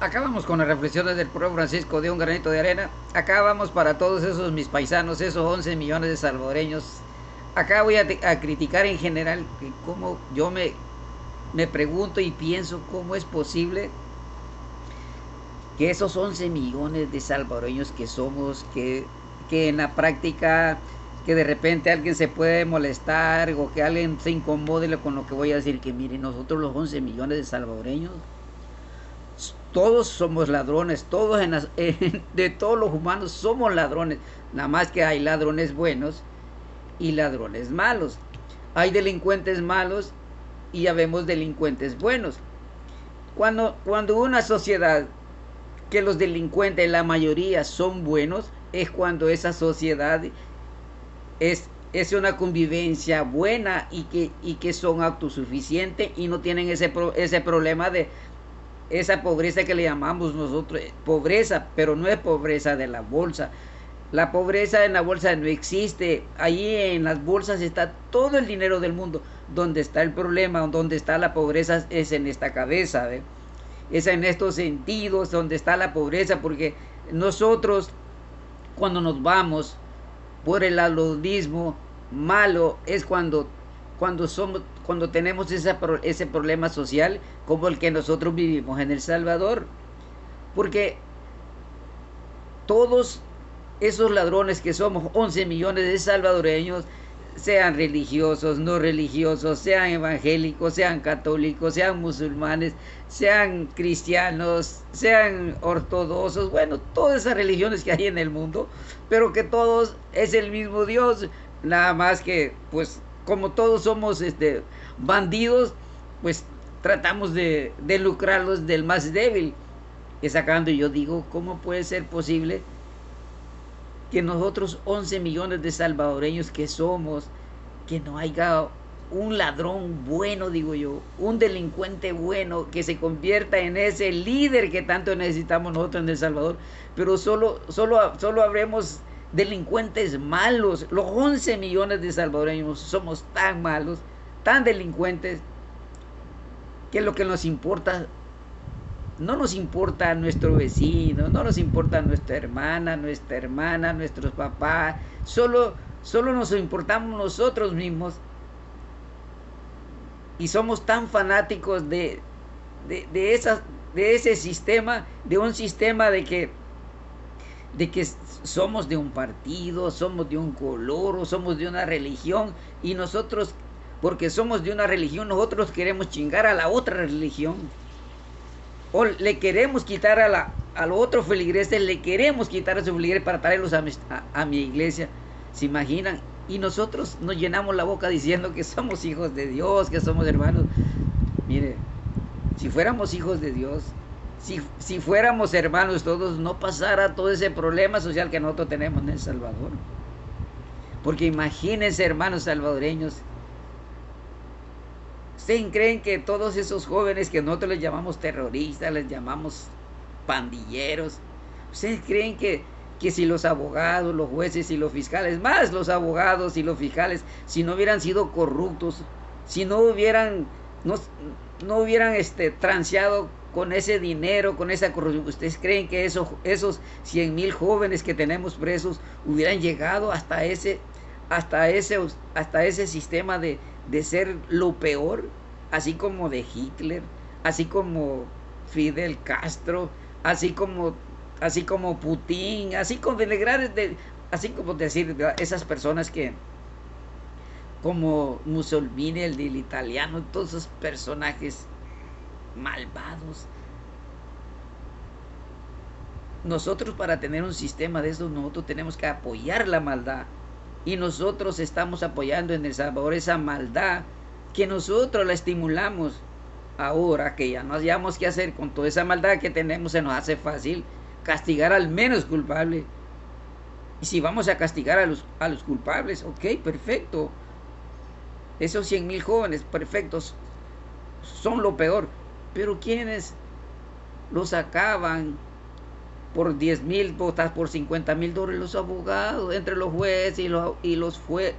Acá vamos con las reflexiones del pueblo Francisco de un granito de arena. Acá vamos para todos esos mis paisanos, esos 11 millones de salvadoreños. Acá voy a criticar en general que cómo yo me pregunto y pienso cómo es posible que esos 11 millones de salvadoreños que somos, que en la práctica, que de repente alguien se puede molestar o que alguien se incomode con lo que voy a decir, que miren, nosotros los 11 millones de salvadoreños todos somos ladrones, todos de todos los humanos somos ladrones, nada más que hay ladrones buenos y ladrones malos. Hay delincuentes malos y ya vemos delincuentes buenos. Cuando una sociedad que los delincuentes, la mayoría son buenos, es cuando esa sociedad es una convivencia buena y que son autosuficientes y no tienen ese problema de esa pobreza que le llamamos nosotros pobreza, pero no es pobreza de la bolsa. La pobreza en la bolsa no existe. Allí en las bolsas está todo el dinero del mundo. Donde está el problema, donde está la pobreza es en esta cabeza, ¿ve? Es en estos sentidos donde está la pobreza, porque nosotros cuando nos vamos por el aludismo malo es cuando tenemos ese problema social como el que nosotros vivimos en El Salvador, porque todos esos ladrones que somos 11 millones de salvadoreños, sean religiosos, no religiosos, sean evangélicos, sean católicos, sean musulmanes, sean cristianos, sean ortodoxos, bueno, todas esas religiones que hay en el mundo, pero que todos es el mismo Dios, nada más que, pues, como todos somos bandidos, pues tratamos de lucrarlos del más débil. Y sacando, yo digo, ¿cómo puede ser posible que nosotros 11 millones de salvadoreños que somos, que no haya un ladrón bueno, digo yo, un delincuente bueno que se convierta en ese líder que tanto necesitamos nosotros en El Salvador, pero solo habremos delincuentes malos? Los 11 millones de salvadoreños somos tan malos, tan delincuentes, que lo que nos importa, no nos importa nuestro vecino, no nos importa nuestra hermana, nuestros papás, solo nos importamos nosotros mismos y somos tan fanáticos de ese sistema, de un sistema de que somos de un partido, somos de un color o somos de una religión y nosotros, porque somos de una religión, nosotros queremos chingar a la otra religión. O le queremos quitar a los otros feligreses, le queremos quitar a sus feligreses para traerlos a mi iglesia. ¿Se imaginan? Y nosotros nos llenamos la boca diciendo que somos hijos de Dios, que somos hermanos. Mire, si fuéramos hijos de Dios, si fuéramos hermanos todos, no pasara todo ese problema social que nosotros tenemos en El Salvador. Porque imagínense, hermanos salvadoreños, ¿ustedes creen que todos esos jóvenes que nosotros les llamamos terroristas, les llamamos pandilleros, ustedes creen que si los abogados, los jueces y los fiscales, más los abogados y los fiscales, si no hubieran sido corruptos, si no hubieran transeado con ese dinero, con esa corrupción, ustedes creen que esos 100,000 jóvenes que tenemos presos hubieran llegado hasta ese sistema de ser lo peor, así como de Hitler, así como Fidel Castro, así como Putin, así como así como decir esas personas que como Mussolini, el del italiano, todos esos personajes malvados. Nosotros, para tener un sistema de esos, nosotros tenemos que apoyar la maldad. Y nosotros estamos apoyando en El Salvador esa maldad que nosotros la estimulamos. Ahora que ya no hayamos qué hacer con toda esa maldad que tenemos, se nos hace fácil castigar al menos culpable. Y si vamos a castigar a los culpables, ok, perfecto. Esos 100,000 jóvenes, perfectos, son lo peor. Pero quienes los acaban por 10,000, votas por 50,000 dólares, los abogados, entre los jueces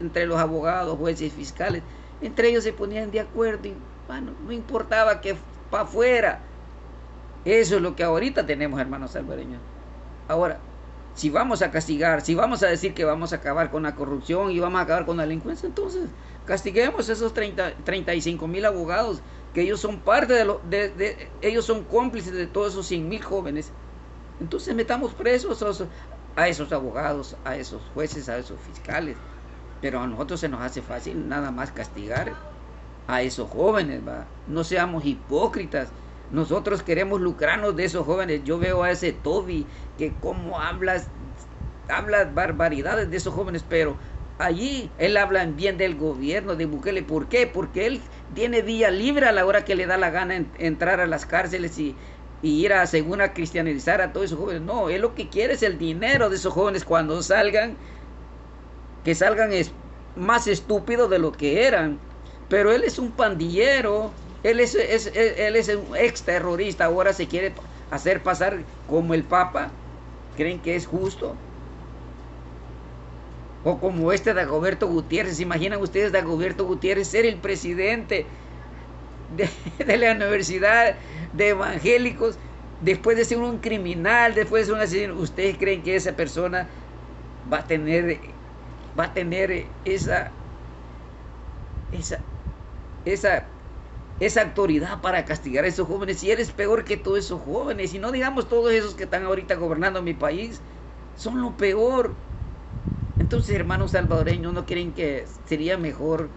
entre los abogados, jueces y fiscales, entre ellos se ponían de acuerdo y bueno, no importaba que para afuera, Eso es lo que ahorita tenemos, hermanos salvadoreños. Ahora, si vamos a castigar, si vamos a decir que vamos a acabar con la corrupción y vamos a acabar con la delincuencia, entonces castiguemos esos 35,000 abogados, que ellos son parte ellos son cómplices de todos esos 100,000 jóvenes. Entonces metamos presos a esos abogados, a esos jueces, a esos fiscales. Pero a nosotros se nos hace fácil nada más castigar a esos jóvenes, ¿va? No seamos hipócritas. Nosotros queremos lucrarnos de esos jóvenes. Yo veo a ese Toby que como habla barbaridades de esos jóvenes, pero allí él habla en bien del gobierno de Bukele. ¿Por qué? Porque él tiene vía libre a la hora que le da la gana entrar a las cárceles y ir a, según a cristianizar a todos esos jóvenes. No, él lo que quiere es el dinero de esos jóvenes cuando salgan, que salgan más estúpidos de lo que eran. Pero él es un pandillero, él es un ex terrorista, ahora se quiere hacer pasar como el Papa. ¿Creen que es justo? O como Dagoberto Gutiérrez. ¿Se imaginan ustedes Dagoberto Gutiérrez ser el presidente de la Universidad de Evangélicos después de ser un criminal, después de ser un asesino? ¿Ustedes creen que esa persona va a tener esa autoridad para castigar a esos jóvenes? Si eres peor que todos esos jóvenes, y no digamos todos esos que están ahorita gobernando mi país, son lo peor. Entonces, hermanos salvadoreños, ¿no creen que sería mejor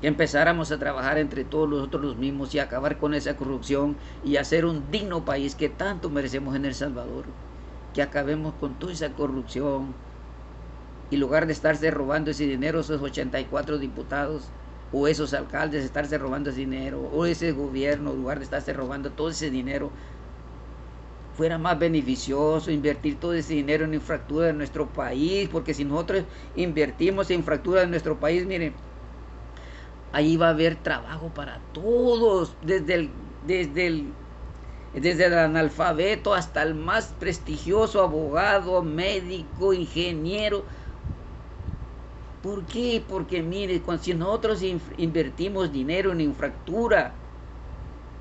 que empezáramos a trabajar entre todos nosotros mismos y acabar con esa corrupción y hacer un digno país que tanto merecemos en El Salvador? Que acabemos con toda esa corrupción, y en lugar de estarse robando ese dinero, esos 84 diputados o esos alcaldes estarse robando ese dinero, o ese gobierno, en lugar de estarse robando todo ese dinero, fuera más beneficioso invertir todo ese dinero en infraestructura de nuestro país. Porque si nosotros invertimos en infraestructura de nuestro país, miren, ahí va a haber trabajo para todos, desde el analfabeto hasta el más prestigioso abogado, médico, ingeniero. ¿Por qué? Porque mire, si nosotros invertimos dinero en infraestructura,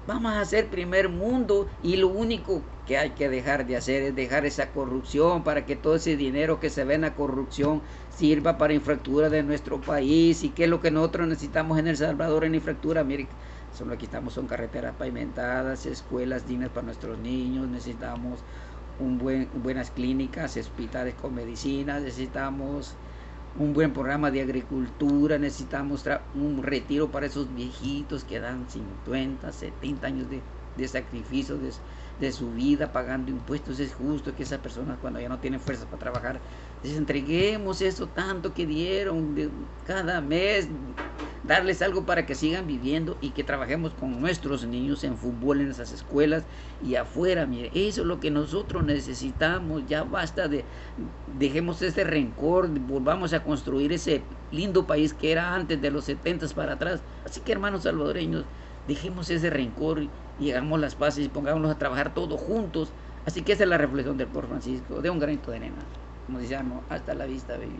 vamos a ser primer mundo, y lo único que hay que dejar de hacer es dejar esa corrupción, para que todo ese dinero que se ve en la corrupción sirva para infraestructura de nuestro país. ¿Y qué es lo que nosotros necesitamos en El Salvador en infraestructura? Mire, solo aquí estamos, son carreteras pavimentadas, escuelas dignas para nuestros niños, necesitamos buenas clínicas, hospitales con medicinas, necesitamos un buen programa de agricultura, necesitamos un retiro para esos viejitos que dan 50, 70 años de sacrificio de su vida pagando impuestos. Es justo que esas personas, cuando ya no tienen fuerzas para trabajar, les entreguemos eso tanto que dieron cada mes, darles algo para que sigan viviendo, y que trabajemos con nuestros niños en fútbol en esas escuelas y afuera. Mire, eso es lo que nosotros necesitamos. Ya basta dejemos ese rencor, volvamos a construir ese lindo país que era antes de los 70 para atrás. Así que, hermanos salvadoreños, dejemos ese rencor y hagamos las paces y pongámonos a trabajar todos juntos. Así que esa es la reflexión del Papa Francisco, de un granito de arena. Como decíamos, hasta la vista, baby.